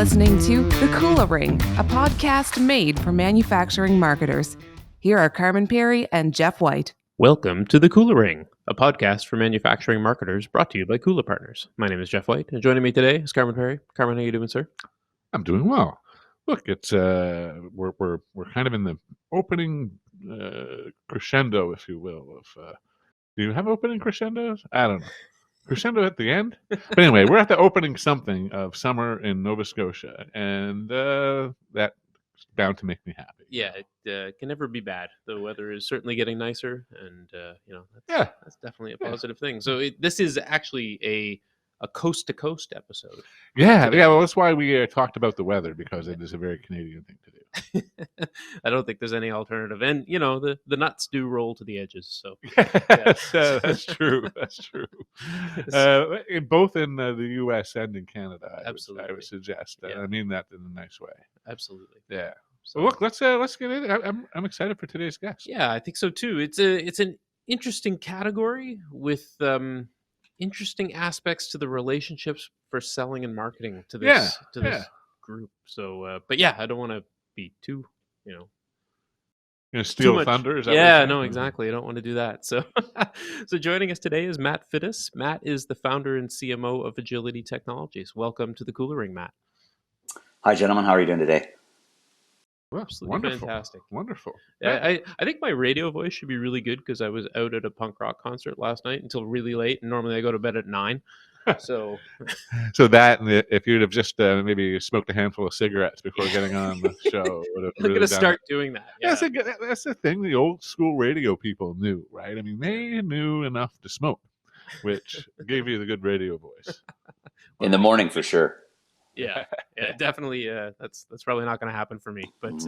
listening to The Kula Ring, a podcast made for manufacturing marketers. Here are Carmen Perry and Jeff White. Welcome to The Kula Ring, a podcast for manufacturing marketers brought to you by Kula Partners. My name is Jeff White, and joining me today is Carmen Perry. Carmen, how you doing, sir? I'm doing well. Look, it's we're kind of in the opening crescendo, if you will. Of do you have opening crescendos? I don't know. Crescendo at the end? But anyway, we're at the opening something of summer in Nova Scotia, and that's bound to make me happy. Yeah, it can never be bad. The weather is certainly getting nicer, and that's definitely a positive thing. So this is actually a coast-to-coast episode. Yeah. Well, that's why we talked about the weather, because it is a very Canadian thing to do. I don't think there's any alternative. And, the nuts do roll to the edges. So that's true. That's true. Both in the U.S. and in Canada, absolutely. I would suggest. I mean that in a nice way. Absolutely. Yeah. So look, let's get in. I'm excited for today's guest. Yeah, I think so too. It's an interesting category with interesting aspects to the relationships for selling and marketing to this group. So, but yeah, I don't want to be too, steal thunder. Is that yeah, no, exactly. I don't want to do that. So, so joining us today is Matt Fiddes. Matt is the founder and CMO of Agility Technologies. Welcome to the Kula Ring, Matt. Hi, gentlemen. How are you doing today? Well, absolutely wonderful. Fantastic. Wonderful. Yeah, I think my radio voice should be really good because I was out at a punk rock concert last night until really late, and normally I go to bed at 9. So that, if you'd have just maybe smoked a handful of cigarettes before getting on the show, would have I'm going to start doing that. Yeah. That's the thing. The old school radio people knew, right? I mean, they knew enough to smoke, which gave you the good radio voice. In the morning, for sure. Yeah, definitely. That's probably not going to happen for me. But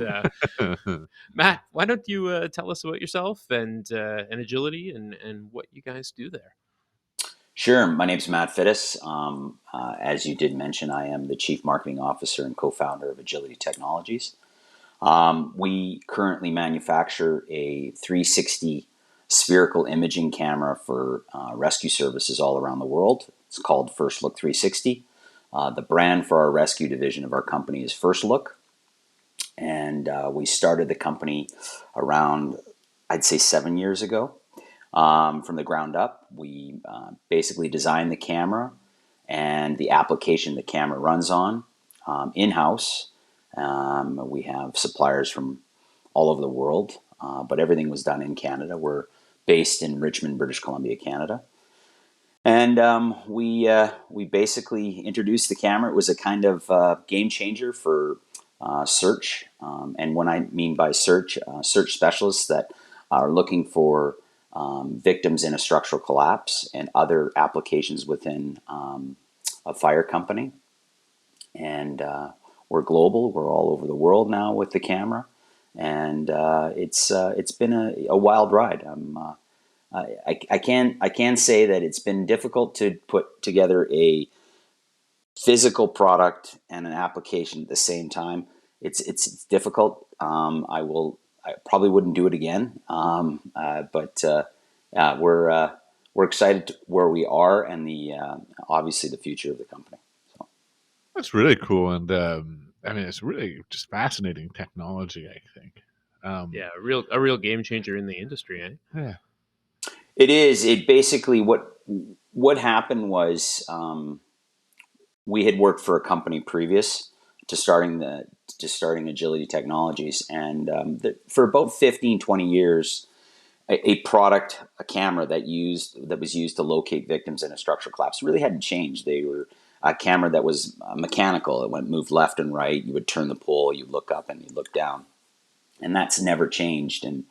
Matt, why don't you tell us about yourself and Agility and what you guys do there? Sure. My name's Matt Fiddes. As you did mention, I am the Chief Marketing Officer and co-founder of Agility Technologies. We currently manufacture a 360 spherical imaging camera for rescue services all around the world. It's called FIRSTLOOK 360. The brand for our rescue division of our company is FIRSTLOOK. And we started the company around, I'd say, 7 years ago. From the ground up, we basically designed the camera and the application the camera runs on in-house. We have suppliers from all over the world, but everything was done in Canada. We're based in Richmond, British Columbia, Canada. And we basically introduced the camera. It was a kind of game changer for search. And when I mean by search specialists that are looking for victims in a structural collapse and other applications within a fire company. And we're global. We're all over the world now with the camera. And it's been a wild ride. I can say that it's been difficult to put together a physical product and an application at the same time. It's difficult. I probably wouldn't do it again. But we're excited where we are and obviously the future of the company. So that's really cool, and it's really just fascinating technology, I think. A real game changer in the industry, eh? Yeah. It is. It basically what happened was we had worked for a company previous to starting Agility Technologies, and for about 15, 20 years, a camera that was used to locate victims in a structural collapse really hadn't changed. They were a camera that was mechanical. It moved left and right. You would turn the pole, you look up, and you look down, and that's never changed. And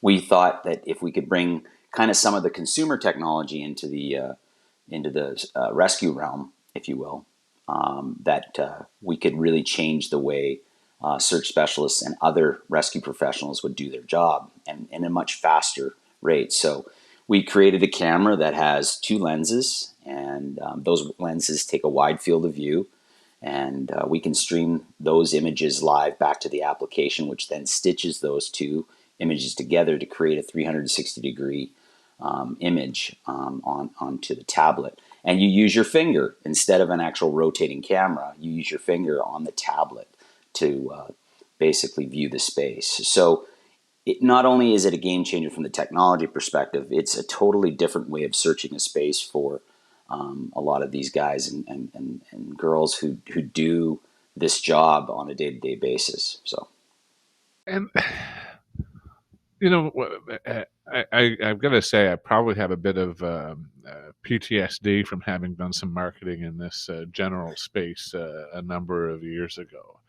we thought that if we could bring kind of some of the consumer technology into the rescue realm, if you will, that we could really change the way search specialists and other rescue professionals would do their job and in a much faster rate. So we created a camera that has 2 lenses, and those lenses take a wide field of view, and we can stream those images live back to the application, which then stitches those 2 images together to create a 360-degree image onto the tablet. and you use your finger instead of an actual rotating camera. You use your finger on the tablet to basically view the space. So not only is it a game changer from the technology perspective, it's a totally different way of searching a space for a lot of these guys and girls who do this job on a day-to-day basis. So, And I've got to say, I probably have a bit of PTSD from having done some marketing in this general space a number of years ago.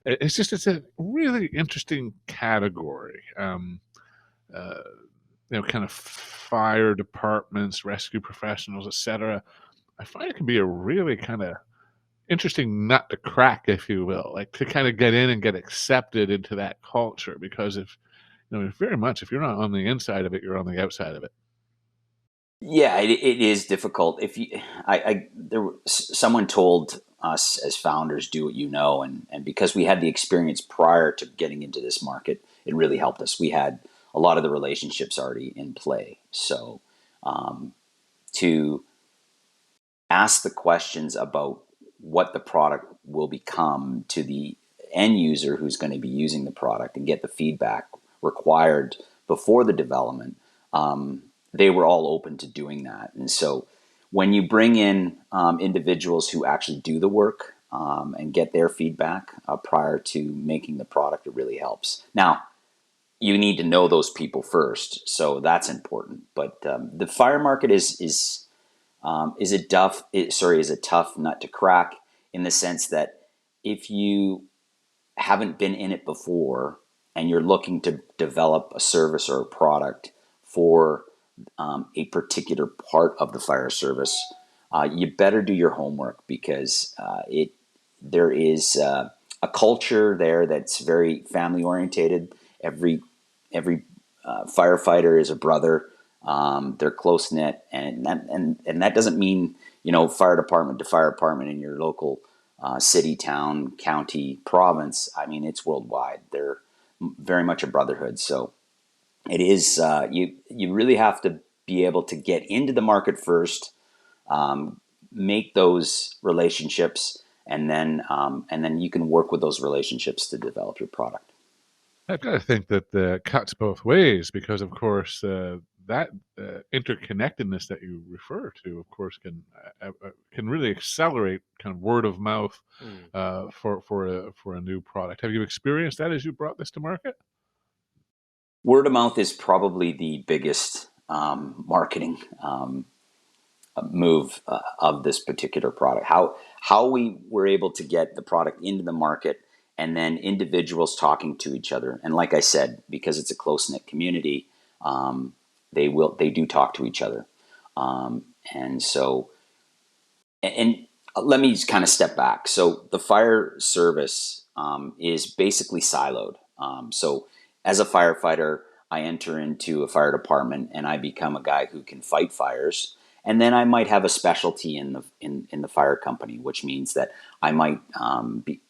It's a really interesting category. Kind of fire departments, rescue professionals, etc. I find it can be a really kind of interesting nut to crack, if you will, like to kind of get in and get accepted into that culture. Because if very much, if you're not on the inside of it, you're on the outside of it. Yeah, it is difficult. If you, someone told us as founders, do what you know, and because we had the experience prior to getting into this market, it really helped us. We had a lot of the relationships already in play, so to ask the questions about what the product will become to the end user who's going to be using the product and get the feedback required before the development, they were all open to doing that. And so when you bring in individuals who actually do the work and get their feedback prior to making the product, it really helps. Now, you need to know those people first, so that's important. But the fire market is a tough nut to crack, in the sense that if you haven't been in it before and you're looking to develop a service or a product for a particular part of the fire service, you better do your homework, because there is a culture there that's very family orientated. Every firefighter is a brother. They're close knit, and that doesn't mean fire department to fire department in your local city, town, county, province. I mean, it's worldwide. They're very much a brotherhood. So it is you really have to be able to get into the market first, make those relationships, and then you can work with those relationships to develop your product. I've got to think that cuts both ways, because of course that interconnectedness that you refer to, of course, can really accelerate kind of word of mouth for a new product. Have you experienced that as you brought this to market? Word of mouth is probably the biggest marketing move of this particular product. How we were able to get the product into the market, and then individuals talking to each other. And like I said, because it's a close-knit community, they do talk to each other. And so, and let me just kind of step back. So the fire service is basically siloed. So as a firefighter, I enter into a fire department and I become a guy who can fight fires. And then I might have a specialty in the fire company, which means that I might be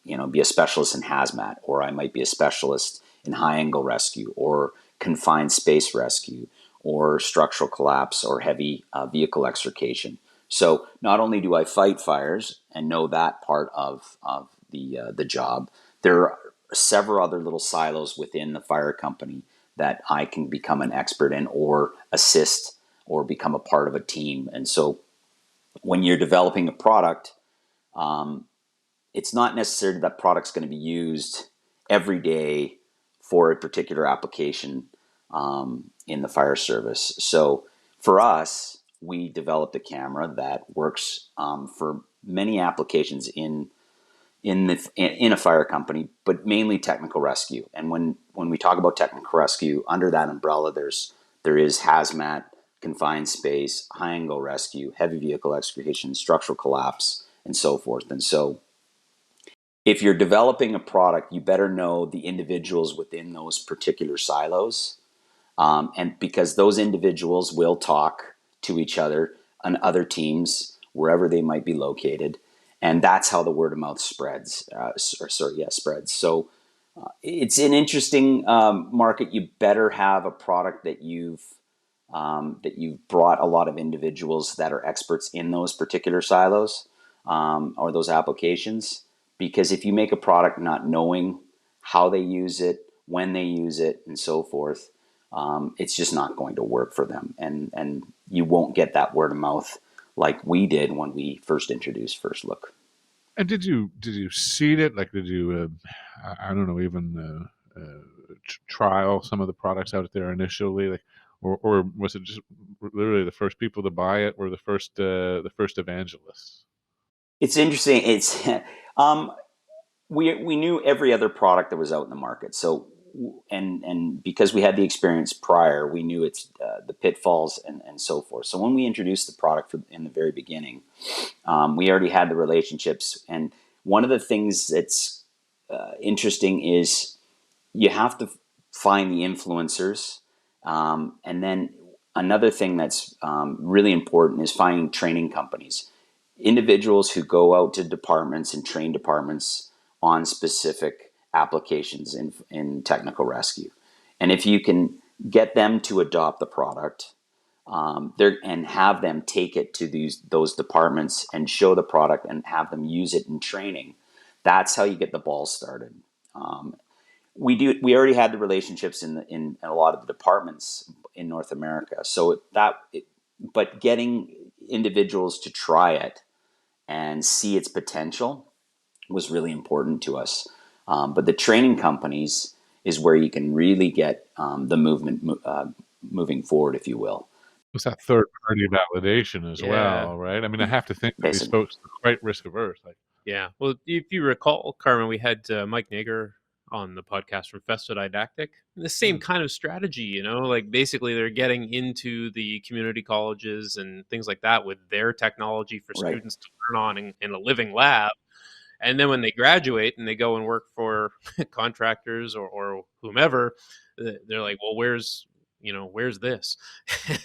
a specialist in hazmat, or I might be a specialist in high angle rescue, or confined space rescue, or structural collapse, or heavy vehicle extrication. So not only do I fight fires and know that part of the job, there are several other little silos within the fire company that I can become an expert in, or assist, or become a part of a team. And so when you're developing a product, it's not necessarily that product's going to be used every day for a particular application in the fire service. So for us, we developed a camera that works for many applications in a fire company, but mainly technical rescue. And when we talk about technical rescue, under that umbrella, there is hazmat, confined space, high angle rescue, heavy vehicle extrication, structural collapse, and so forth. And so if you're developing a product, you better know the individuals within those particular silos, and because those individuals will talk to each other and other teams wherever they might be located, and that's how the word of mouth spreads. Spreads. So it's an interesting market. You better have a product that you've that you've brought a lot of individuals that are experts in those particular silos or those applications. Because if you make a product not knowing how they use it, when they use it, and so forth, it's just not going to work for them. And you won't get that word of mouth like we did when we first introduced FIRSTLOOK. And did you seed it? Like, did you, I don't know, even trial some of the products out there initially? Like, or was it just literally the first people to buy it were the first evangelists? It's interesting. It's we knew every other product that was out in the market. So and because we had the experience prior, we knew it's the pitfalls and so forth. So when we introduced the product in the very beginning, we already had the relationships. And one of the things that's interesting is you have to find the influencers, and then another thing that's really important is finding training companies, individuals who go out to departments and train departments on specific applications in technical rescue. And if you can get them to adopt the product, and have them take it to those departments and show the product and have them use it in training, that's how you get the ball started. We already had the relationships in a lot of the departments in North America. But getting individuals to try it and see its potential was really important to us. But the training companies is where you can really get the movement moving forward, if you will. It's that third party validation as well, right? I mean, I have to think that these folks are quite risk averse. Yeah. Well, if you recall, Carmen, we had Mike Nager on the podcast from FIRSTLOOK. The same kind of strategy, like basically they're getting into the community colleges and things like that with their technology for students to learn on in a living lab. And then when they graduate and they go and work for contractors or whomever, they're like, well, where's this?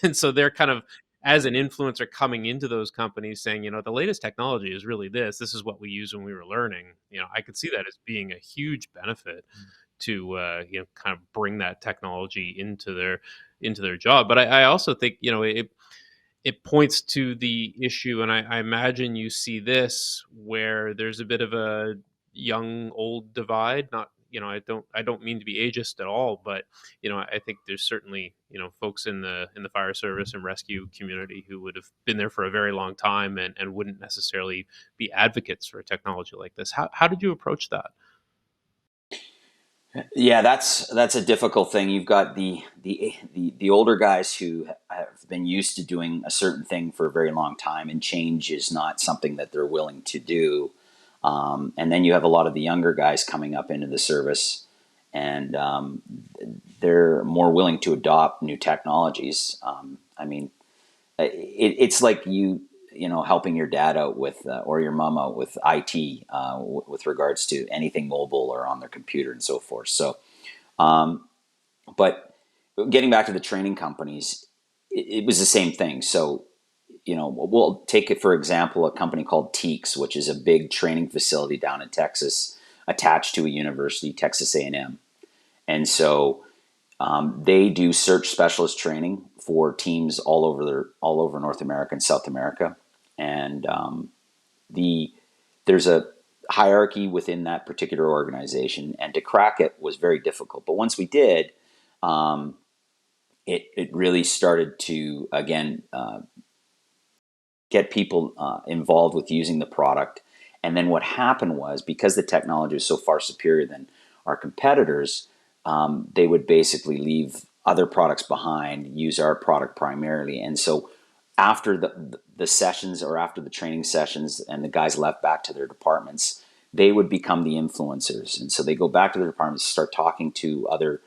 And so they're kind of, as an influencer, coming into those companies saying, the latest technology is really this. This is what we use when we were learning. I could see that as being a huge benefit to kind of bring that technology into their job. But I also think it points to the issue, and I imagine you see this where there's a bit of a young old divide. Not I don't mean to be ageist at all, but I think there's certainly folks in the fire service and rescue community who would have been there for a very long time and wouldn't necessarily be advocates for a technology like this. How did you approach that? Yeah, that's a difficult thing. You've got the older guys who have been used to doing a certain thing for a very long time, and change is not something that they're willing to do. And then you have a lot of the younger guys coming up into the service, and they're more willing to adopt new technologies. I mean, it's like helping your dad out with or your mom out with IT with regards to anything mobile or on their computer and so forth. So, but getting back to the training companies, it was the same thing. So, we'll take it, for example, a company called Teaks, which is a big training facility down in Texas, attached to a university, Texas A&M. And so they do search specialist training for teams all over North America and South America. And there's a hierarchy within that particular organization, and to crack it was very difficult. But once we did, it really started to again get people involved with using the product. And then what happened was, because the technology was so far superior than our competitors, they would basically leave other products behind, use our product primarily. And so after the sessions or after the training sessions and the guys left back to their departments, they would become the influencers. And so they go back to their departments, start talking to other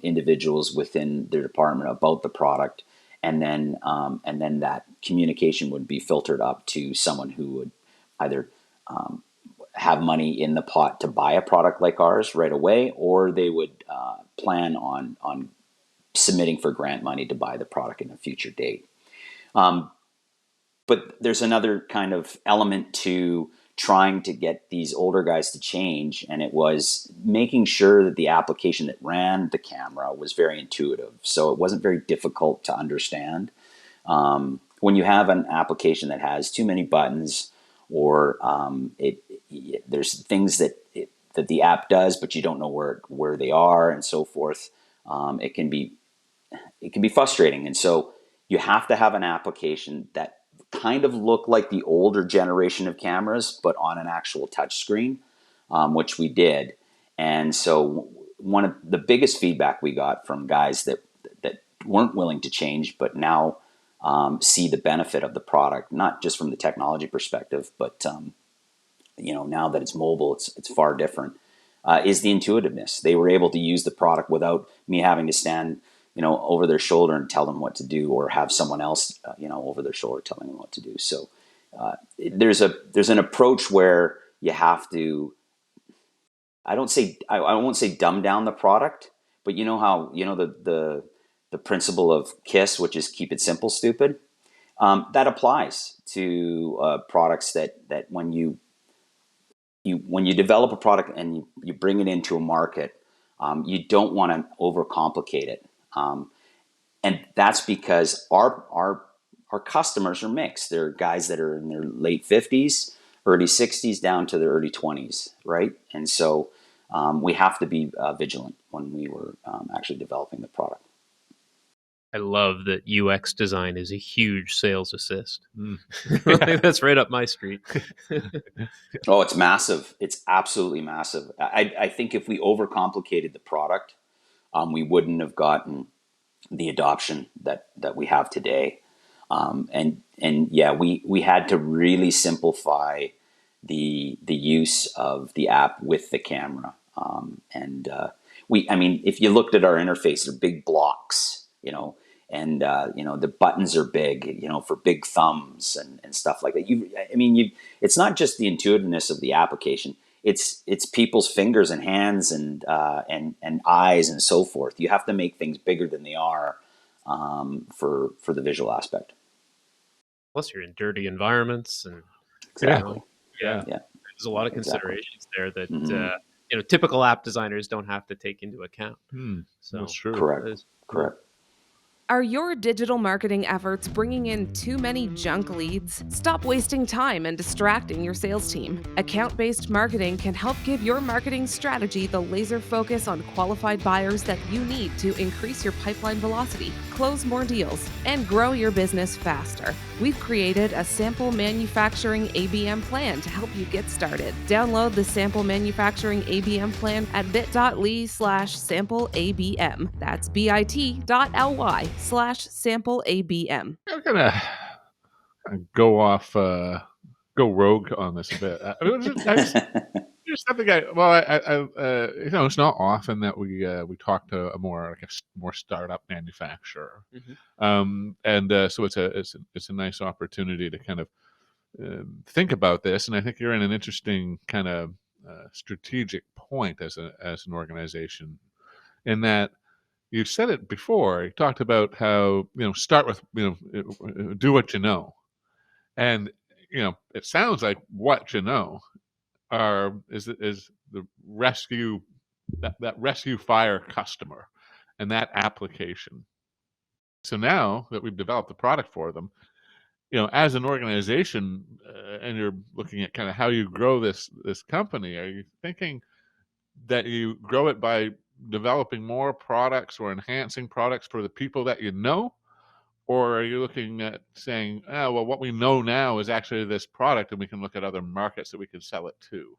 individuals within their department about the product. And then that communication would be filtered up to someone who would either have money in the pot to buy a product like ours right away, or they would plan on submitting for grant money to buy the product in a future date. But there's another kind of element to trying to get these older guys to change, and it was making sure that the application that ran the camera was very intuitive. So it wasn't very difficult to understand. When you have an application that has too many buttons, or there's things that the app does, but you don't know where they are, and so forth, it can be frustrating. And so you have to have an application that kind of look like the older generation of cameras, but on an actual touch screen, which we did. And so one of the biggest feedback we got from guys that weren't willing to change, but now see the benefit of the product, not just from the technology perspective, but now that it's mobile, it's far different, is the intuitiveness. They were able to use the product without me having to stand over their shoulder and tell them what to do, or have someone else, over their shoulder telling them what to do. So there's an approach where you have to, I won't say dumb down the product, but you know how, the principle of KISS, which is keep it simple, stupid. That applies to products that when you develop a product and you bring it into a market, you don't want to overcomplicate it. And that's because our customers are mixed. They're guys that are in their late 50s, early 60s, down to their early 20s, right? And so we have to be vigilant when we were actually developing the product. I love that UX design is a huge sales assist. I think that's right up my street. Oh, it's massive. It's absolutely massive. I think if we overcomplicated the product, we wouldn't have gotten the adoption that we have today. And yeah, we had to really simplify the use of the app with the camera. If you looked at our interface, they're big blocks, and the buttons are big, for big thumbs and stuff like that. It's not just the intuitiveness of the application. It's people's fingers and hands and eyes and so forth. You have to make things bigger than they are for the visual aspect. Plus, you're in dirty environments, and exactly. Yeah. There's a lot of considerations there that typical app designers don't have to take into account. So that's true. Correct. Are your digital marketing efforts bringing in too many junk leads? Stop wasting time and distracting your sales team. Account-based marketing can help give your marketing strategy the laser focus on qualified buyers that you need to increase your pipeline velocity, close more deals, and grow your business faster. We've created a sample manufacturing ABM plan to help you get started. Download the sample manufacturing ABM plan at bit.ly/sampleabm. That's bit.ly/sampleabm. I'm gonna go rogue on this a bit. There's something it's not often that we talk to a more startup manufacturer, so it's a nice opportunity to kind of think about this. And I think you're in an interesting kind of strategic point as an organization, in that you said it before. You talked about how start with do what you know, and it sounds like what you know is the rescue, that rescue fire customer and that application. So now that we've developed the product for them, as an organization, and you're looking at kind of how you grow this company, are you thinking that you grow it by developing more products or enhancing products for the people that you know? Or are you looking at saying, what we know now is actually this product, and we can look at other markets that we can sell it to?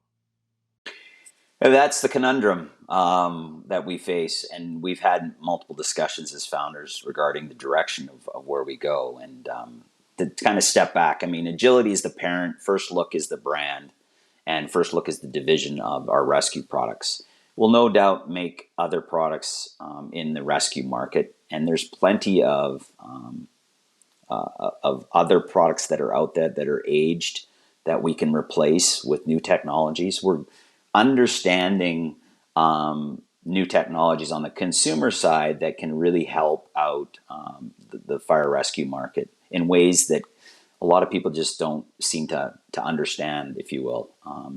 And that's the conundrum that we face, and we've had multiple discussions as founders regarding the direction of where we go. And to kind of step back, Agility is the parent, FIRSTLOOK is the brand, and FIRSTLOOK is the division of our rescue products. We'll no doubt make other products in the rescue market, and there's plenty of other products that are out there that are aged that we can replace with new technologies. We're understanding new technologies on the consumer side that can really help out the fire rescue market in ways that a lot of people just don't seem to understand, if you will.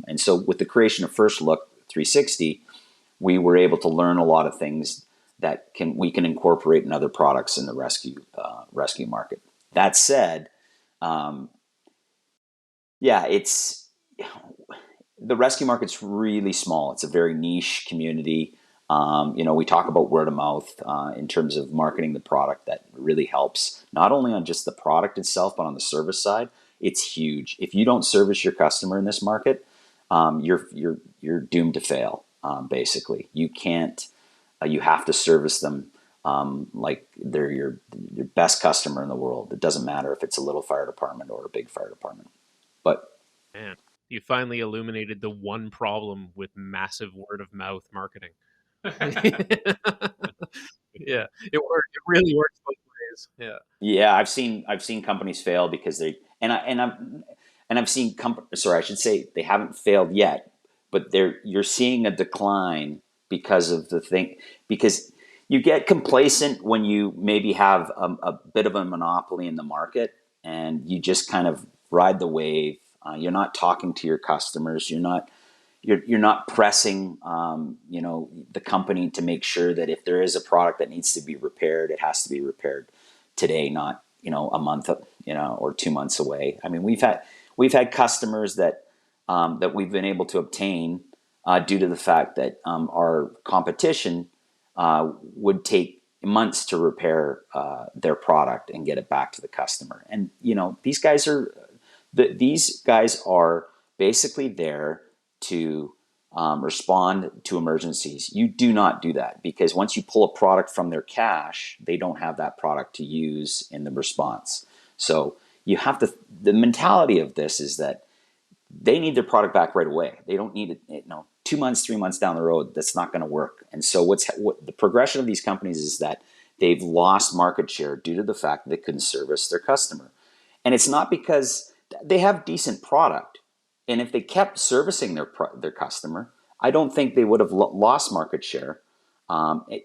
And so with the creation of First Look 360, we were able to learn a lot of things that we can incorporate in other products in the rescue market. That said, it's the rescue market's really small. It's a very niche community. We talk about word of mouth in terms of marketing the product. That really helps, not only on just the product itself, but on the service side. It's huge. If you don't service your customer in this market, you're doomed to fail. Basically, you can't. You have to service them like they're your best customer in the world. It doesn't matter if it's a little fire department or a big fire department. But man, you finally illuminated the one problem with massive word of mouth marketing. Yeah, it works. It really works both ways. Yeah, I've seen companies fail because I've seen sorry, I should say they haven't failed yet, but you're seeing a decline because of because you get complacent when you maybe have a bit of a monopoly in the market, and you just kind of ride the wave. You're not talking to your customers. You're not pressing the company to make sure that if there is a product that needs to be repaired, it has to be repaired today, not a month or 2 months away. I mean, we've had customers that we've been able to obtain due to the fact that our competition would take months to repair their product and get it back to the customer. And these guys are basically there to respond to emergencies. You do not do that, because once you pull a product from their cache, they don't have that product to use in the response. So you have to. The mentality of this is that they need their product back right away. They don't need it. 2 months, 3 months down the road, that's not going to work. And so what the progression of these companies is that they've lost market share due to the fact that they couldn't service their customer. And it's not because they have decent product. And if they kept servicing their customer, I don't think they would have lost market share,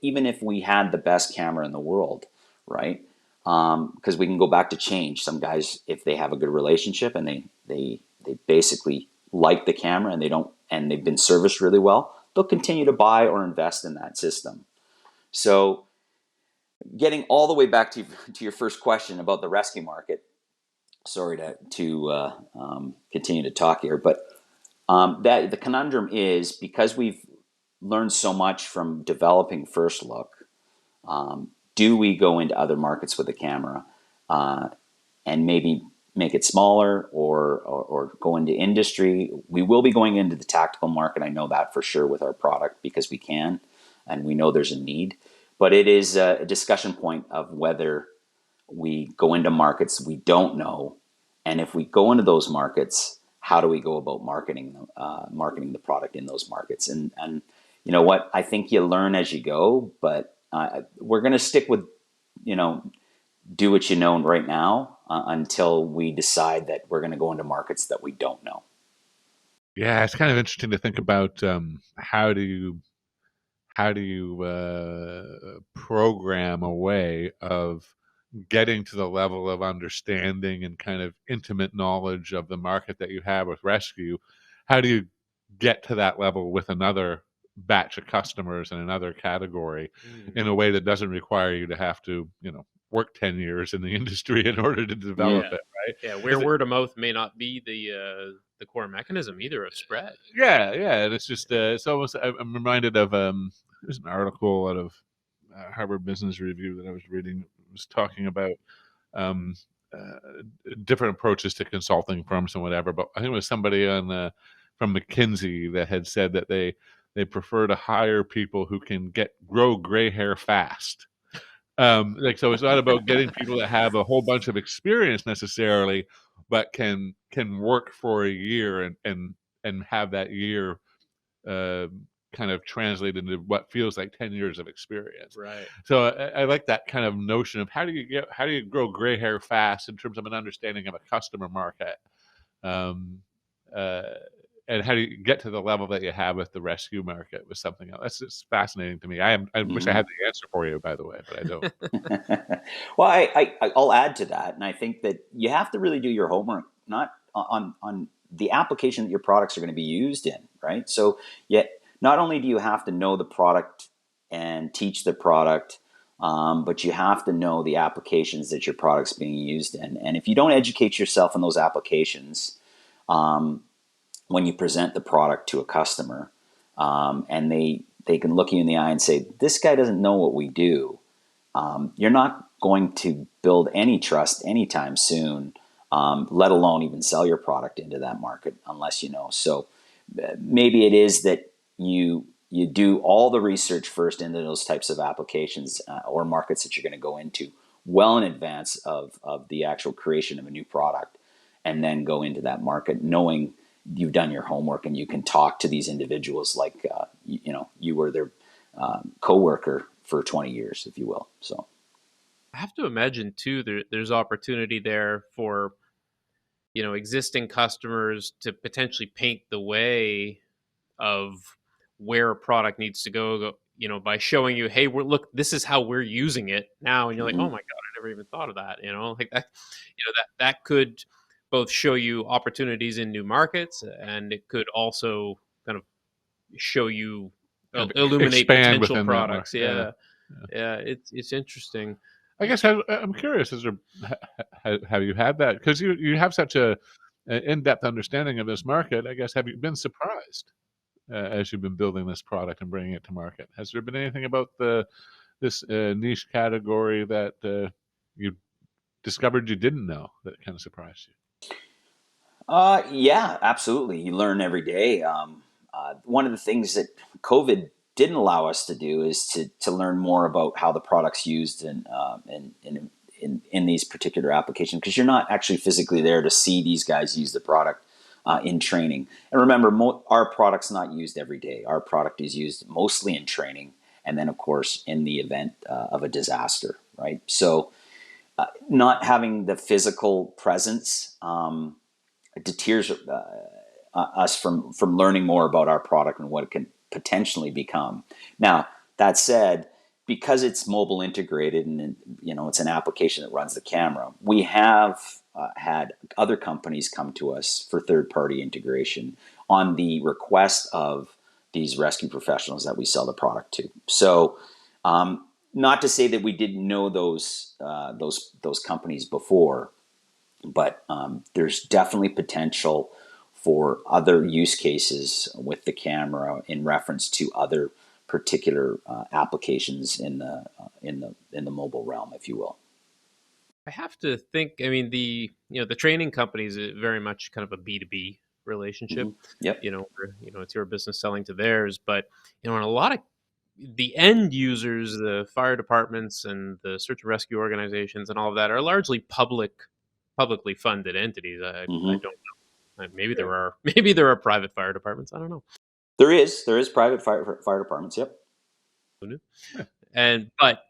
even if we had the best camera in the world, right? Because we can go back to change. Some guys, if they have a good relationship and they basically like the camera and they've been serviced really well, they'll continue to buy or invest in that system. So, getting all the way back to your first question about the rescue market. Sorry to continue to talk here, but that the conundrum is, because we've learned so much from developing First Look, do we go into other markets with the camera and maybe make it smaller or go into industry? We will be going into the tactical market. I know that for sure with our product, because we can, and we know there's a need. But it is a discussion point of whether we go into markets we don't know, and if we go into those markets, how do we go about marketing the product in those markets? And you know what? I think you learn as you go, but we're going to stick with do what you know right now until we decide that we're going to go into markets that we don't know. Yeah, it's kind of interesting to think about how do you program a way of getting to the level of understanding and kind of intimate knowledge of the market that you have with rescue. How do you get to that level with another batch of customers in another category in a way that doesn't require you to have to, work 10 years in the industry in order to develop it, right? Yeah, where word of mouth may not be the core mechanism either of spread. Yeah, and it's just it's almost. I'm reminded of there's an article out of Harvard Business Review that I was reading. It was talking about different approaches to consulting firms and whatever. But I think it was somebody from McKinsey that had said that they prefer to hire people who can grow gray hair fast. So it's not about getting people that have a whole bunch of experience necessarily, but can work for a year and have that year kind of translate into what feels like 10 years of experience. Right. So I like that kind of notion of how do you grow gray hair fast in terms of an understanding of a customer market. and how do you get to the level that you have with the rescue market with something else? That's just fascinating to me. I wish I had the answer for you, by the way, but I don't. Well, I'll add to that, and I think that you have to really do your homework, not on the application that your products are going to be used in, right? So, yet not only do you have to know the product and teach the product, but you have to know the applications that your product's being used in. And if you don't educate yourself in those applications, when you present the product to a customer, and they can look you in the eye and say, "This guy doesn't know what we do," you're not going to build any trust anytime soon, let alone even sell your product into that market unless you know. So maybe it is that you do all the research first into those types of applications or markets that you're going to go into well in advance of the actual creation of a new product, and then go into that market knowing you've done your homework and you can talk to these individuals like you were their coworker for 20 years, if you will. So I have to imagine too, there's opportunity there for, existing customers to potentially paint the way of where a product needs to go, by showing you, hey, look, this is how we're using it now. And you're like, oh my God, I never even thought of that. Like that, that could both show you opportunities in new markets, and it could also kind of show you, illuminate Expand potential within products. that Yeah. It's interesting. I guess I'm curious, have you had that? Because you have such an in-depth understanding of this market. I guess, have you been surprised as you've been building this product and bringing it to market? Has there been anything about this niche category that you discovered you didn't know that kind of surprised you? Yeah, absolutely. You learn every day. One of the things that COVID didn't allow us to do is to learn more about how the product's used in these particular applications, because you're not actually physically there to see these guys use the product in training. And remember, our product's not used every day. Our product is used mostly in training, and then of course in the event of a disaster, right? So not having the physical presence deters us from learning more about our product and what it can potentially become. Now, that said, because it's mobile integrated and it's an application that runs the camera, we have had other companies come to us for third-party integration on the request of these rescue professionals that we sell the product to. So, not to say that we didn't know those companies before, but there's definitely potential for other use cases with the camera in reference to other particular applications in the mobile realm, if you will. I have to think. I mean, the training companies is very much kind of a B2B relationship. Yep. Where, it's your business selling to theirs, but in a lot of the end users, the fire departments and the search and rescue organizations and all of that are largely publicly funded entities. I don't know. Maybe there are private fire departments. I don't know. There is private fire departments. Yep. Who knew? But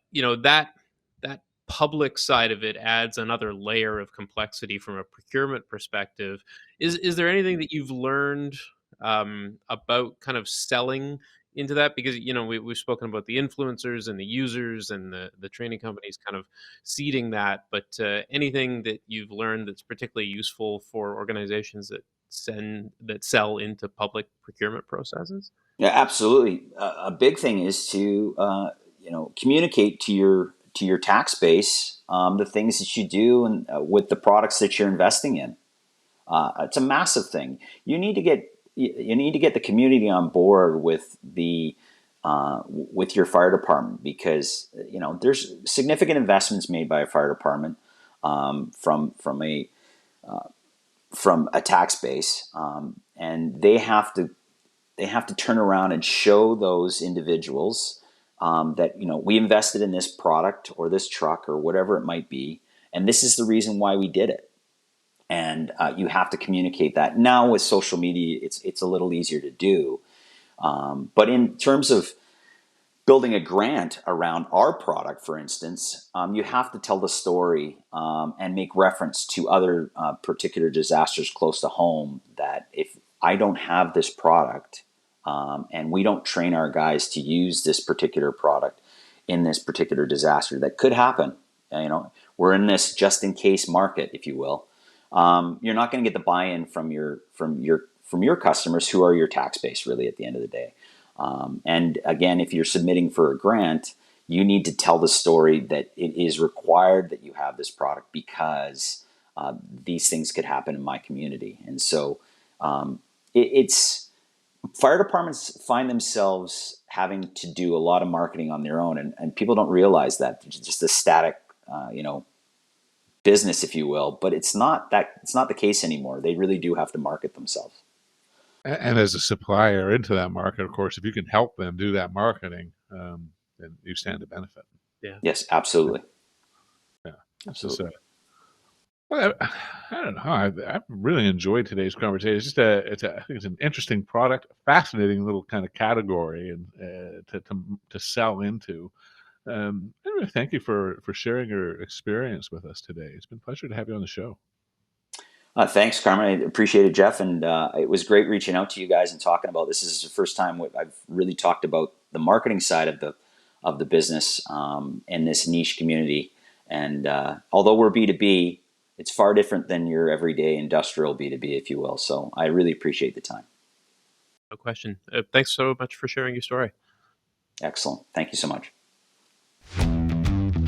that public side of it adds another layer of complexity from a procurement perspective. Is there anything that you've learned about kind of selling into that? Because we've spoken about the influencers and the users and the training companies kind of seeding that, but anything that you've learned that's particularly useful for organizations that sell into public procurement processes? Yeah, absolutely. A big thing is to communicate to your tax base the things that you do and with the products that you're investing in. It's a massive thing. You need to get the community on board with with your fire department, because there's significant investments made by a fire department from a tax base, and they have to turn around and show those individuals that we invested in this product or this truck or whatever it might be, and this is the reason why we did it. And you have to communicate that. Now with social media, it's a little easier to do. But in terms of building a grant around our product, for instance, you have to tell the story and make reference to other particular disasters close to home, that if I don't have this product, and we don't train our guys to use this particular product in this particular disaster that could happen. We're in this just in case market, if you will. You're not going to get the buy-in from your customers, who are your tax base, really, at the end of the day. And again, if you're submitting for a grant, you need to tell the story that it is required that you have this product because these things could happen in my community. And so it's fire departments find themselves having to do a lot of marketing on their own, and people don't realize that. It's just a static, business, if you will. But it's not the case anymore. They really do have to market themselves. And as a supplier into that market, of course, if you can help them do that marketing, then you stand to benefit. Yeah. Yes, absolutely. Yeah. Absolutely. Well, I don't know. I've really enjoyed today's conversation. It's just I think it's an interesting product, fascinating little kind of category, and to sell into. Anyway, thank you for sharing your experience with us today. It's been a pleasure to have you on the show. Thanks, Carmen. I appreciate it, Jeff. And it was great reaching out to you guys and talking about this. This is the first time I've really talked about the marketing side of the business in this niche community. And although we're B2B, it's far different than your everyday industrial B2B, if you will. So I really appreciate the time. No question. Thanks so much for sharing your story. Excellent. Thank you so much.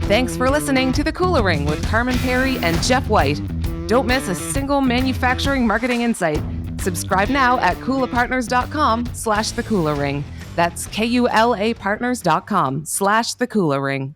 Thanks for listening to The Kula Ring with Carmen Perry and Jeff White. Don't miss a single manufacturing marketing insight. Subscribe now at kulapartners.com/The Kula Ring. That's KULApartners.com/The Kula Ring.